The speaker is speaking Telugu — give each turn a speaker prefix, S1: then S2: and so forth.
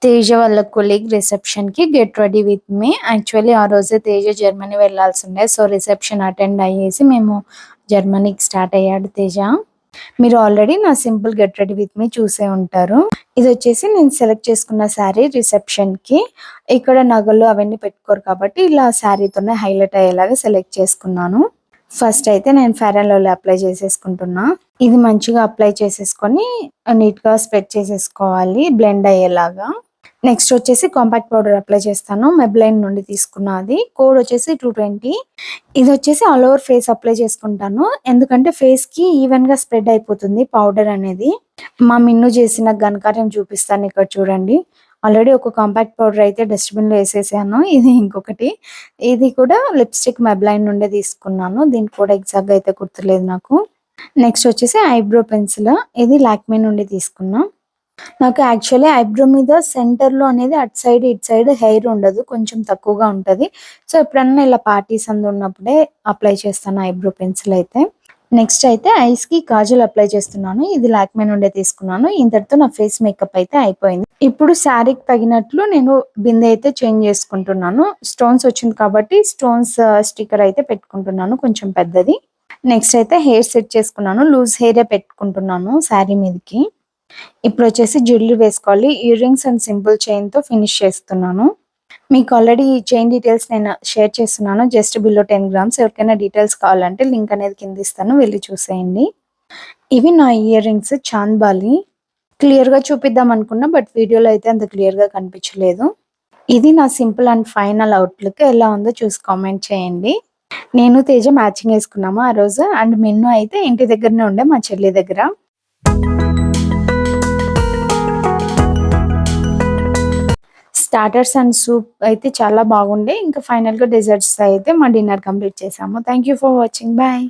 S1: తేజ వాళ్ళ కొలీగ్ రిసెప్షన్ కి get ready with me. Actually ఆ రోజే తేజ జర్మనీ వెళ్ళాల్సి ఉండే. సో రిసెప్షన్ అటెండ్ అయ్యేసి మేము జర్మనీకి స్టార్ట్ అయ్యాడు తేజ. మీరు ఆల్రెడీ నా simple get ready with me చూసే ఉంటారు. ఇది వచ్చేసి నేను సెలెక్ట్ చేసుకున్న శారీ రిసెప్షన్ కి. ఇక్కడ నగలు అవన్నీ పెట్టుకోరు కాబట్టి ఇలా శారీతోనే హైలైట్ అయ్యేలాగా సెలెక్ట్ చేసుకున్నాను. ఫస్ట్ అయితే నేను ఫెయిర్ అండ్ లవ్లీ అప్లై చేసేసుకుంటున్నా. ఇది మంచిగా అప్లై చేసేసుకొని నీట్ గా స్ప్రెడ్ చేసేసుకోవాలి బ్లెండ్ అయ్యేలాగా. నెక్స్ట్ వచ్చేసి కాంపాక్ట్ పౌడర్ అప్లై చేస్తాను. మెబ్లైన్ నుండి తీసుకున్నది. కోడ్ వచ్చేసి 220. ఇది వచ్చేసి ఆల్ ఓవర్ ఫేస్ అప్లై చేసుకుంటాను. ఎందుకంటే ఫేస్ కి ఈవెన్ గా స్ప్రెడ్ అయిపోతుంది పౌడర్ అనేది. మా మిన్ను చేసిన ఘనకార్యం చూపిస్తాను. ఇక్కడ చూడండి, ఆల్రెడీ ఒక కాంపాక్ట్ పౌడర్ అయితే డస్ట్బిన్ లో వేసేసాను. ఇది ఇంకొకటి. ఇది కూడా లిప్స్టిక్ మెబ్లైన్ నుండి తీసుకున్నాను. దీనికి కూడా ఎగ్జాక్ట్ గా అయితే గుర్తులేదు నాకు. నెక్స్ట్ వచ్చేసి ఐబ్రో పెన్సిల్. ఇది లాక్మే నుండి తీసుకున్నా. నాకు యాక్చువల్లీ ఐబ్రో మీద సెంటర్ లో అనేది అటు సైడ్ ఇటు సైడ్ హెయిర్ ఉండదు, కొంచెం తక్కువగా ఉంటది. సో ఎప్పుడన్నా ఇలా పార్టీస్ అందు ఉన్నప్పుడే అప్లై చేస్తాను ఐబ్రో పెన్సిల్ అయితే. నెక్స్ట్ అయితే ఐస్ కి కాజల్ అప్లై చేస్తున్నాను. ఇది లాక్మే నుండే తీసుకున్నాను. ఇంతటితో నా ఫేస్ మేకప్ అయితే అయిపోయింది. ఇప్పుడు శారీకి తగినట్లు నేను బిందె అయితే చేంజ్ చేసుకుంటున్నాను. స్టోన్స్ వచ్చింది కాబట్టి స్టోన్స్ స్టిక్కర్ అయితే పెట్టుకుంటున్నాను, కొంచెం పెద్దది. నెక్స్ట్ అయితే హెయిర్ సెట్ చేసుకున్నాను. లూజ్ హెయిరే పెట్టుకుంటున్నాను శారీ మీదకి. ఇప్పుడు వచ్చేసి జ్యువెలరీ వేసుకోవాలి. Ear rings and simple chain తో ఫినిష్ చేస్తున్నాను. మీకు ఆల్రెడీ ఈ చైన్ డీటెయిల్స్ నేను షేర్ చేస్తున్నాను, జస్ట్ బిలో 10 grams. ఎవరికైనా డీటెయిల్స్ కావాలంటే లింక్ అనేది కింద ఇస్తాను, వెళ్ళి చూసేయండి. ఇవి నా ఇయర్ రింగ్స్ చాంద్బాలి. క్లియర్ గా చూపిద్దాం అనుకున్నా, బట్ వీడియోలో అయితే అంత క్లియర్ గా కనిపించలేదు. ఇది నా సింపుల్ అండ్ ఫైనల్ అవుట్లుక్. ఎలా ఉందో చూసి కామెంట్ చేయండి. నేను తేజ మ్యాచింగ్ వేసుకున్నాము ఆ రోజు. అండ్ మిన్ను అయితే ఇంటి దగ్గరనే ఉండే, మా చెల్లి దగ్గర. స్టార్టర్స్ అండ్ సూప్ అయితే చాలా బాగుండే. ఇంకా ఫైనల్ గా డెజర్ట్స్ అయితే మా డిన్నర్ కంప్లీట్ చేసాము. Thank you for watching. Bye.